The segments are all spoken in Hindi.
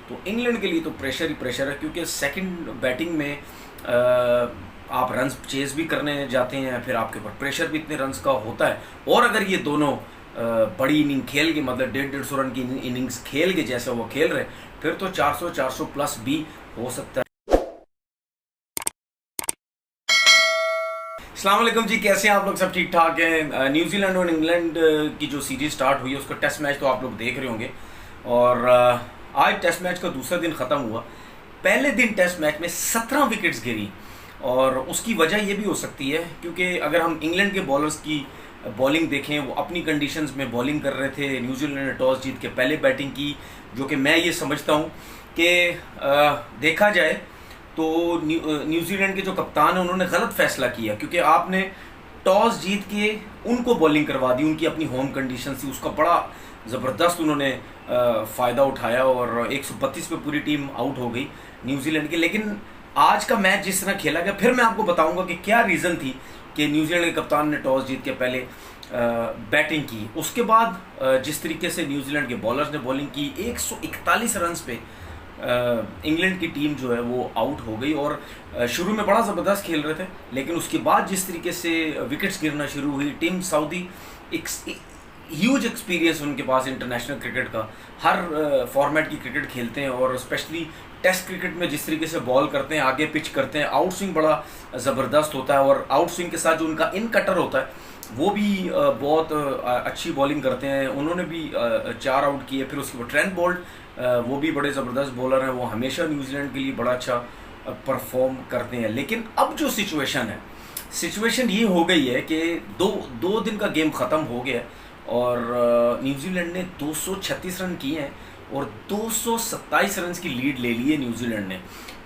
तो इंग्लैंड के लिए तो प्रेशर ही प्रेशर है, क्योंकि सेकंड बैटिंग में आप रन्स चेज भी करने जाते हैं, फिर आपके ऊपर प्रेशर भी इतने रन्स का होता है। और अगर ये दोनों बड़ी इनिंग खेल के, मतलब 150-150 रन की इनिंग्स खेल के जैसे वो खेल रहे, फिर तो 400 प्लस भी हो सकता है। अस्सलाम वालेकुम जी, कैसे हैं आप लोग? सब ठीक ठाक हैं। न्यूजीलैंड और इंग्लैंड की जो सीरीज स्टार्ट हुई है उसका टेस्ट मैच तो आप लोग देख रहे होंगे, और आज टेस्ट मैच का दूसरा दिन ख़त्म हुआ। पहले दिन टेस्ट मैच में 17 विकेट्स गिरी, और उसकी वजह ये भी हो सकती है क्योंकि अगर हम इंग्लैंड के बॉलर्स की बॉलिंग देखें, वो अपनी कंडीशंस में बॉलिंग कर रहे थे। न्यूजीलैंड ने टॉस जीत के पहले बैटिंग की, जो कि मैं ये समझता हूँ कि देखा जाए तो न्यूजीलैंड के जो कप्तान हैं उन्होंने गलत फैसला किया, क्योंकि आपने टॉस जीत के उनको बॉलिंग करवा दी। उनकी अपनी होम कंडीशन थी, उसका बड़ा ज़बरदस्त उन्होंने फ़ायदा उठाया और 132 पे पूरी टीम आउट हो गई न्यूजीलैंड की। लेकिन आज का मैच जिस तरह खेला गया, फिर मैं आपको बताऊंगा कि क्या रीज़न थी कि न्यूजीलैंड के कप्तान ने टॉस जीत के पहले बैटिंग की। उसके बाद जिस तरीके से न्यूजीलैंड के बॉलर्स ने बॉलिंग की, 141 रन्स पे इंग्लैंड की टीम जो है वो आउट हो गई। और शुरू में बड़ा ज़बरदस्त खेल रहे थे, लेकिन उसके बाद जिस तरीके से विकेट्स गिरना शुरू हुई, टीम साउदी एक ह्यूज एक्सपीरियंस उनके पास इंटरनेशनल क्रिकेट का, हर फॉर्मेट की क्रिकेट खेलते हैं, और स्पेशली टेस्ट क्रिकेट में जिस तरीके से बॉल करते हैं, आगे पिच करते हैं, आउट स्विंग बड़ा ज़बरदस्त होता है। और आउट स्विंग के साथ जो उनका इन कटर होता है वो भी बहुत अच्छी बॉलिंग करते हैं। उन्होंने भी 4 आउट किए। फिर उसके बाद ट्रेंट बोल्ट, वो भी बड़े ज़बरदस्त बॉलर हैं, वो हमेशा न्यूजीलैंड के लिए बड़ा अच्छा परफॉर्म करते हैं। लेकिन अब जो सिचुएशन ये हो गई है कि दो दिन का गेम ख़त्म हो गया, और न्यूजीलैंड ने 236 रन किए हैं और 227 रन की लीड ले ली है न्यूजीलैंड ने।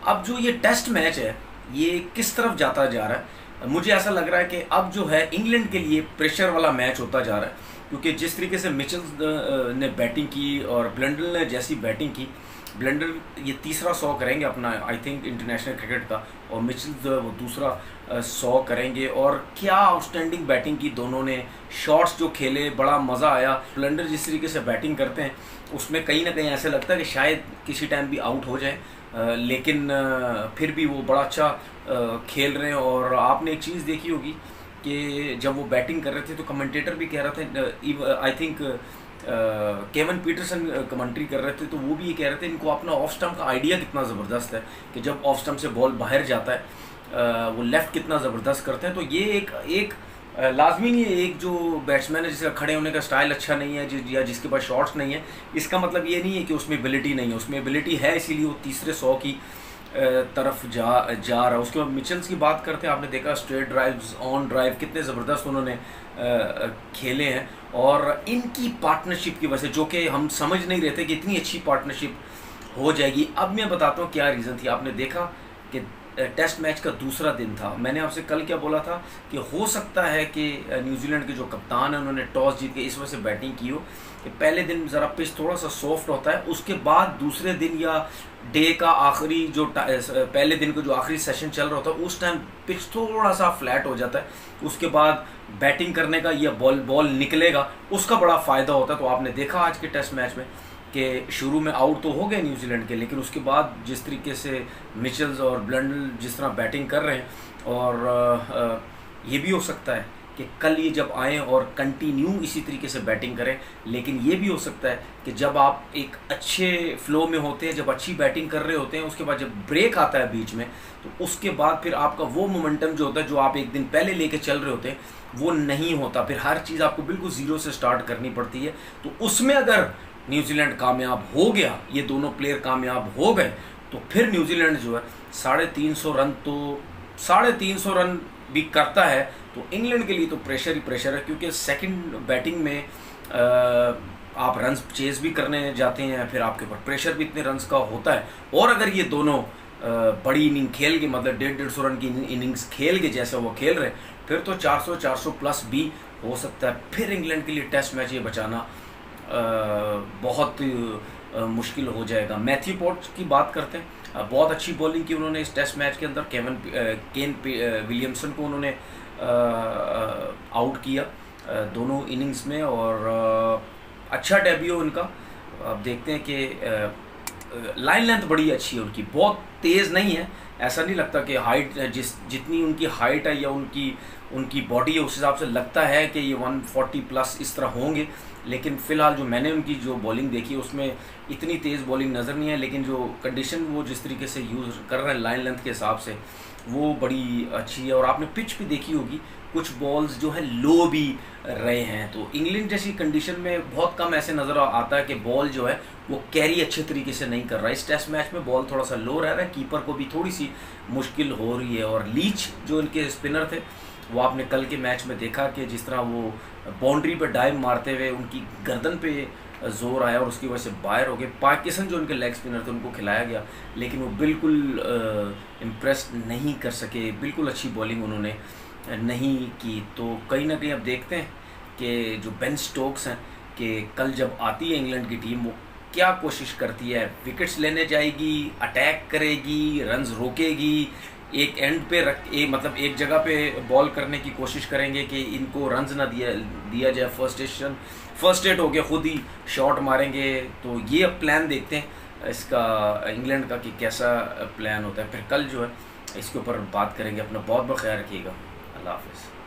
अब जो ये टेस्ट मैच है ये किस तरफ जाता जा रहा है, मुझे ऐसा लग रहा है कि अब जो है इंग्लैंड के लिए प्रेशर वाला मैच होता जा रहा है, क्योंकि जिस तरीके से मिचेल ने बैटिंग की और ब्लंडल ने जैसी बैटिंग की, ब्लंडल ये तीसरा 100 करेंगे अपना आई थिंक इंटरनेशनल क्रिकेट का, और मिचेल जो है वो दूसरा 100 करेंगे। और क्या आउटस्टैंडिंग बैटिंग की दोनों ने, शॉट्स जो खेले, बड़ा मज़ा आया। ब्लंडल जिस तरीके से बैटिंग करते हैं उसमें कहीं ना कहीं ऐसे लगता है कि शायद किसी टाइम भी आउट हो जाए, लेकिन फिर भी वो बड़ा अच्छा खेल रहे हैं। और आपने एक चीज़ देखी होगी कि जब वो बैटिंग कर रहे थे तो कमेंटेटर भी कह रहे थे, आई थिंक केवन पीटरसन कमेंट्री कर रहे थे, तो वो भी ये कह रहे थे इनको अपना ऑफ स्टम्प का आइडिया कितना ज़बरदस्त है, कि जब ऑफ स्टम्प से बॉल बाहर जाता है वो लेफ़्ट कितना ज़बरदस्त करते हैं। तो ये एक लाजमी नहीं है, एक जो बैट्समैन है जिसका खड़े होने का स्टाइल अच्छा नहीं है, या जिसके पास शॉट्स नहीं है, इसका मतलब ये नहीं है कि उसमें एबिलिटी नहीं है। उसमें एबिलिटी है, इसीलिए वो तीसरे 100 की तरफ जा रहा है। उसके बाद मिचेल्स की बात करते हैं, आपने देखा स्ट्रेट ड्राइव्स, ऑन ड्राइव कितने ज़बरदस्त उन्होंने खेले हैं। और इनकी पार्टनरशिप की वजह से, जो कि हम समझ नहीं रहे थे कि इतनी अच्छी पार्टनरशिप हो जाएगी, अब मैं बताता हूँ क्या रीज़न थी। आपने देखा कि टेस्ट मैच का दूसरा दिन था, मैंने आपसे कल क्या बोला था कि हो सकता है कि न्यूजीलैंड के जो कप्तान हैं उन्होंने टॉस जीत के इस वजह से बैटिंग की हो कि पहले दिन ज़रा पिच थोड़ा सा सॉफ्ट होता है, उसके बाद दूसरे दिन या डे का आखिरी जो पहले दिन का जो आखिरी सेशन चल रहा होता है उस टाइम पिच थोड़ा सा फ्लैट हो जाता है, उसके बाद बैटिंग करने का या बॉल निकलेगा उसका बड़ा फ़ायदा होता है। तो आपने देखा आज के टेस्ट मैच में कि शुरू में आउट तो हो गए न्यूजीलैंड के, लेकिन उसके बाद जिस तरीके से मिचेल्स और ब्लंडल जिस तरह बैटिंग कर रहे हैं, और ये भी हो सकता है कि कल ये जब आएँ और कंटिन्यू इसी तरीके से बैटिंग करें। लेकिन ये भी हो सकता है कि जब आप एक अच्छे फ्लो में होते हैं, जब अच्छी बैटिंग कर रहे होते हैं, उसके बाद जब ब्रेक आता है बीच में, तो उसके बाद फिर आपका वो मोमेंटम जो होता है, जो आप एक दिन पहले लेके चल रहे होते हैं, वो नहीं होता। फिर हर चीज़ आपको बिल्कुल ज़ीरो से स्टार्ट करनी पड़ती है। तो उसमें अगर न्यूजीलैंड कामयाब हो गया, ये दोनों प्लेयर कामयाब हो गए, तो फिर न्यूजीलैंड जो है 350 रन भी करता है, तो इंग्लैंड के लिए तो प्रेशर ही प्रेशर है, क्योंकि सेकंड बैटिंग में आप रन्स चेज भी करने जाते हैं, फिर आपके ऊपर प्रेशर भी इतने रन्स का होता है। और अगर ये दोनों बड़ी इनिंग खेल के, मतलब 150-150 रन की इनिंग्स खेल के जैसे वो खेल रहे, फिर तो 400 प्लस भी हो सकता है। फिर इंग्लैंड के लिए टेस्ट मैच ये बचाना बहुत मुश्किल हो जाएगा। मैथ्यू पोर्ट की बात करते हैं, बहुत अच्छी बॉलिंग की उन्होंने इस टेस्ट मैच के अंदर। केन विलियमसन को उन्होंने आउट किया दोनों इनिंग्स में, और अच्छा डेब्यू उनका। अब देखते हैं कि लाइन लेंथ बड़ी अच्छी है उनकी, बहुत तेज़ नहीं है, ऐसा नहीं लगता कि हाइट जितनी उनकी हाइट है या उनकी उनकी बॉडी है उस हिसाब से लगता है कि ये 140 प्लस इस तरह होंगे, लेकिन फ़िलहाल जो मैंने उनकी जो बॉलिंग देखी है उसमें इतनी तेज़ बॉलिंग नज़र नहीं है, लेकिन जो कंडीशन वो जिस तरीके से यूज़ कर रहे हैं लाइन लेंथ के हिसाब से वो बड़ी अच्छी है। और आपने पिच भी देखी होगी, कुछ बॉल्स जो है लो भी रहे हैं, तो इंग्लैंड जैसी कंडीशन में बहुत कम ऐसे नज़र आता है कि बॉल जो है वो कैरी अच्छे तरीके से नहीं कर रहा है। इस टेस्ट मैच में बॉल थोड़ा सा लो रह रहा है, कीपर को भी थोड़ी सी मुश्किल हो रही है। और लीच जो इनके स्पिनर थे वो आपने कल के मैच में देखा कि जिस तरह वो बाउंड्री पर डाइव मारते हुए उनकी गर्दन पे जोर आया और उसकी वजह से बाहर हो गए। पाकिस्तान जो उनके लेग स्पिनर थे उनको खिलाया गया, लेकिन वो बिल्कुल इम्प्रेस नहीं कर सके, बिल्कुल अच्छी बॉलिंग उन्होंने नहीं की। तो कहीं ना कहीं अब देखते हैं कि जो बेन स्टोक्स हैं कि कल जब आती है इंग्लैंड की टीम वो क्या कोशिश करती है, विकेट्स लेने जाएगी, अटैक करेगी, रन्स रोकेगी, एक एंड पे मतलब एक जगह पे बॉल करने की कोशिश करेंगे कि इनको रन्स ना दिया जाए, फर्स्ट एड हो गया, खुद ही शॉट मारेंगे। तो ये अब प्लान देखते हैं इसका इंग्लैंड का कि कैसा प्लान होता है, फिर कल जो है इसके ऊपर बात करेंगे। अपना बहुत बहुत ख्याल रखिएगा। अल्लाह हाफ़िज़।